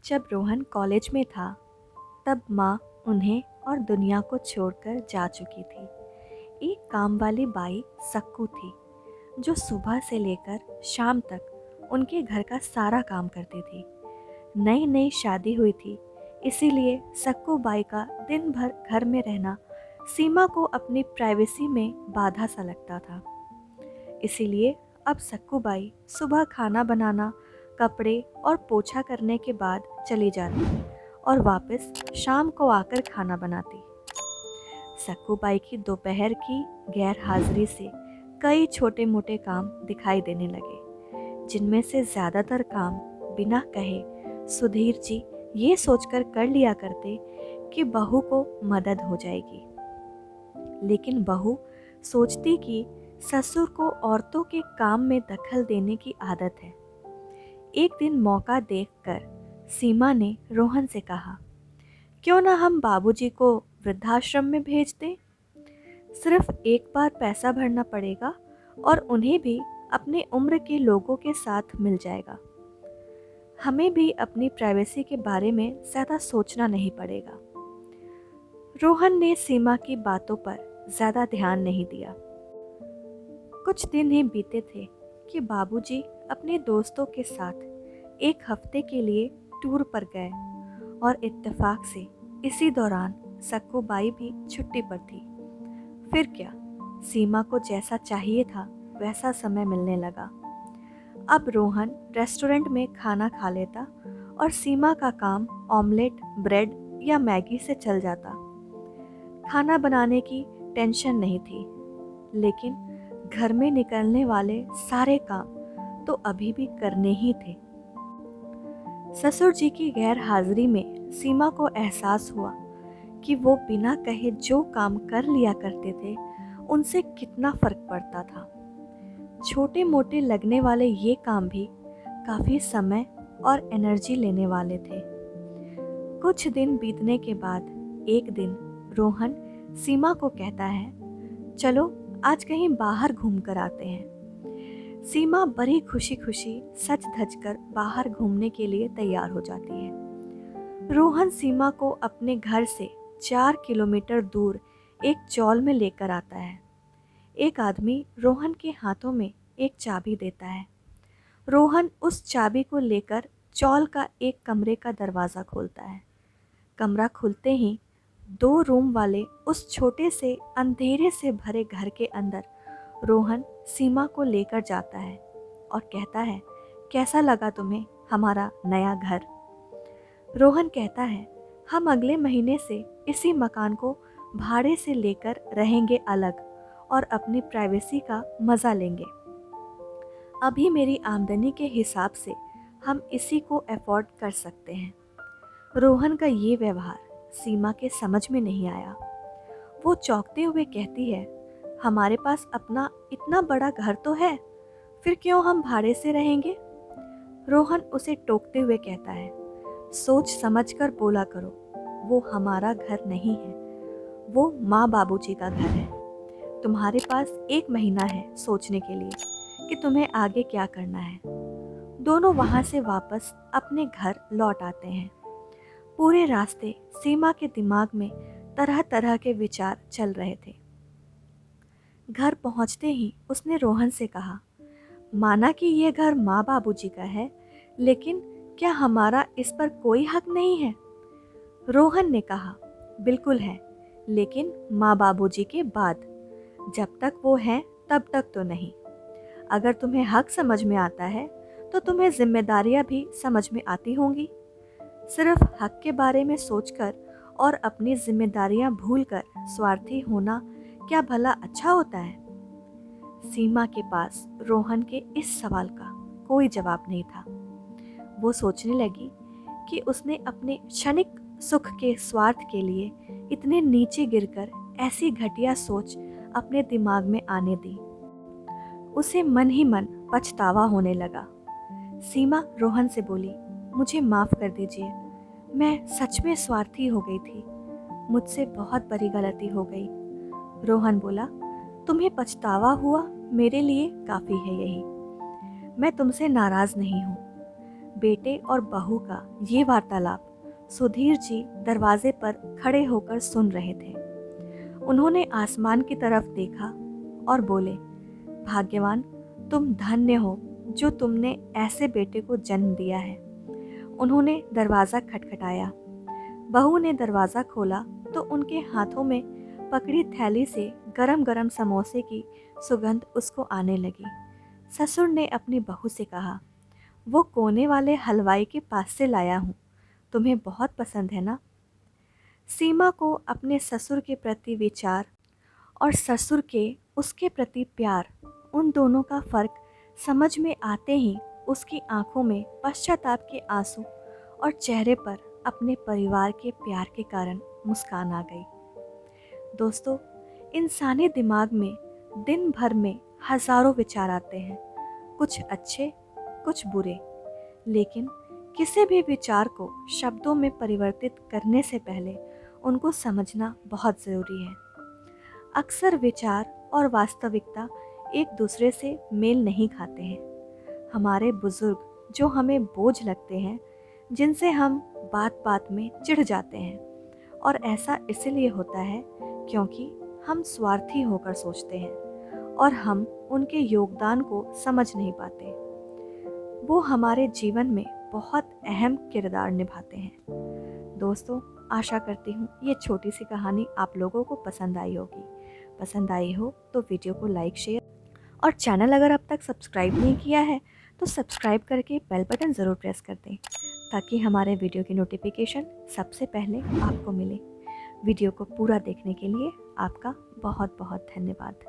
जब रोहन कॉलेज में था तब माँ उन्हें और दुनिया को छोड़कर जा चुकी थी। एक काम वाली बाई सक्कू थी जो सुबह से लेकर शाम तक उनके घर का सारा काम करती थी। नई नई शादी हुई थी, इसीलिए सक्कू बाई का दिन भर घर में रहना सीमा को अपनी प्राइवेसी में बाधा सा लगता था। इसीलिए अब सक्कू बाई सुबह खाना बनाना, कपड़े और पोछा करने के बाद चली जाती और वापस शाम को आकर खाना बनाती। सक्कू बाई की दोपहर की गैर हाजिरी से कई छोटे मोटे काम दिखाई देने लगे, जिनमें से ज़्यादातर काम बिना कहे सुधीर जी ये सोचकर कर लिया करते कि बहू को मदद हो जाएगी। लेकिन बहू सोचती कि ससुर को औरतों के काम में दखल देने की आदत है। एक दिन मौका देखकर सीमा ने रोहन से कहा, क्यों ना हम बाबूजी को वृद्धाश्रम में भेज दें? सिर्फ एक बार पैसा भरना पड़ेगा और उन्हें भी अपने उम्र के लोगों के साथ मिल जाएगा। हमें भी अपनी प्राइवेसी के बारे में ज़्यादा सोचना नहीं पड़ेगा। रोहन ने सीमा की बातों पर ज़्यादा ध्यान नहीं दिया। कुछ दिन ही बीते थे कि बाबूजी अपने दोस्तों के साथ एक हफ्ते के लिए टूर पर गए और इत्तेफाक से इसी दौरान सक्कू बाई भी छुट्टी पर थी। फिर क्या, सीमा को जैसा चाहिए था वैसा समय मिलने लगा। अब रोहन रेस्टोरेंट में खाना खा लेता और सीमा का काम ऑमलेट, ब्रेड या मैगी से चल जाता। खाना बनाने की टेंशन नहीं थी, लेकिन घर में निकलने वाले सारे काम तो अभी भी करने ही थे। ससुर जी की गैर हाजिरी में सीमा को एहसास हुआ कि वो बिना कहे जो काम कर लिया करते थे उनसे कितना फर्क पड़ता था। छोटे मोटे लगने वाले ये काम भी काफ़ी समय और एनर्जी लेने वाले थे। कुछ दिन बीतने के बाद एक दिन रोहन सीमा को कहता है, चलो आज कहीं बाहर घूम कर आते हैं। सीमा बड़ी खुशी खुशी सज धज कर बाहर घूमने के लिए तैयार हो जाती है। रोहन सीमा को अपने घर से 4 किलोमीटर दूर एक चौल में लेकर आता है। एक आदमी रोहन के हाथों में एक चाबी देता है। रोहन उस चाबी को लेकर चौल का एक कमरे का दरवाज़ा खोलता है। कमरा खुलते ही 2 रूम वाले उस छोटे से अंधेरे से भरे घर के अंदर रोहन सीमा को लेकर जाता है और कहता है, कैसा लगा तुम्हें हमारा नया घर? रोहन कहता है, हम अगले महीने से इसी मकान को भाड़े से लेकर रहेंगे अलग और अपनी प्राइवेसी का मज़ा लेंगे। अभी मेरी आमदनी के हिसाब से हम इसी को अफोर्ड कर सकते हैं। रोहन का ये व्यवहार सीमा के समझ में नहीं आया। वो चौंकते हुए कहती है, हमारे पास अपना इतना बड़ा घर तो है, फिर क्यों हम भाड़े से रहेंगे? रोहन उसे टोकते हुए कहता है, सोच समझकर बोला करो, वो हमारा घर नहीं है, वो माँ बाबूजी का घर है। तुम्हारे पास 1 महीना है सोचने के लिए कि तुम्हें आगे क्या करना है। दोनों वहाँ से वापस अपने घर लौट आते हैं। पूरे रास्ते सीमा के दिमाग में तरह तरह के विचार चल रहे थे। घर पहुँचते ही उसने रोहन से कहा, माना कि यह घर माँ बाबूजी का है, लेकिन क्या हमारा इस पर कोई हक नहीं है? रोहन ने कहा, बिल्कुल है, लेकिन माँ बाबूजी के बाद। जब तक वो हैं तब तक तो नहीं। अगर तुम्हें हक समझ में आता है तो तुम्हें जिम्मेदारियाँ भी समझ में आती होंगी। सिर्फ हक के बारे में सोचकर और अपनी जिम्मेदारियां भूलकर स्वार्थी होना क्या भला अच्छा होता है? सीमा के पास रोहन के इस सवाल का कोई जवाब नहीं था। वो सोचने लगी कि उसने अपने क्षणिक सुख के स्वार्थ के लिए इतने नीचे गिरकर ऐसी घटिया सोच अपने दिमाग में आने दी। उसे मन ही मन पछतावा होने लगा। सीमा रोहन से बोली, मुझे माफ़ कर दीजिए, मैं सच में स्वार्थी हो गई थी, मुझसे बहुत बड़ी गलती हो गई। रोहन बोला, तुम्हें पछतावा हुआ, मेरे लिए काफ़ी है यही। मैं तुमसे नाराज़ नहीं हूँ। बेटे और बहू का ये वार्तालाप सुधीर जी दरवाजे पर खड़े होकर सुन रहे थे। उन्होंने आसमान की तरफ देखा और बोले, भाग्यवान तुम धन्य हो जो तुमने ऐसे बेटे को जन्म दिया है। उन्होंने दरवाज़ा खटखटाया। बहू ने दरवाज़ा खोला तो उनके हाथों में पकड़ी थैली से गरम गरम समोसे की सुगंध उसको आने लगी। ससुर ने अपनी बहू से कहा, वो कोने वाले हलवाई के पास से लाया हूँ, तुम्हें बहुत पसंद है ना। सीमा को अपने ससुर के प्रति विचार और ससुर के उसके प्रति प्यार, उन दोनों का फर्क समझ में आते ही उसकी आंखों में पश्चाताप के आंसू और चेहरे पर अपने परिवार के प्यार के कारण मुस्कान आ गई। दोस्तों, इंसानी दिमाग में दिन भर में हजारों विचार आते हैं, कुछ अच्छे कुछ बुरे, लेकिन किसी भी विचार को शब्दों में परिवर्तित करने से पहले उनको समझना बहुत ज़रूरी है। अक्सर विचार और वास्तविकता एक दूसरे से मेल नहीं खाते हैं। हमारे बुजुर्ग जो हमें बोझ लगते हैं, जिनसे हम बात बात में चिढ़ जाते हैं, और ऐसा इसलिए होता है क्योंकि हम स्वार्थी होकर सोचते हैं और हम उनके योगदान को समझ नहीं पाते। वो हमारे जीवन में बहुत अहम किरदार निभाते हैं। दोस्तों, आशा करती हूँ ये छोटी सी कहानी आप लोगों को पसंद आई होगी। पसंद आई हो तो वीडियो को लाइक, शेयर और चैनल अगर अब तक सब्सक्राइब नहीं किया है तो सब्सक्राइब करके बेल बटन ज़रूर प्रेस कर दें, ताकि हमारे वीडियो की नोटिफिकेशन सबसे पहले आपको मिले। वीडियो को पूरा देखने के लिए आपका बहुत बहुत धन्यवाद।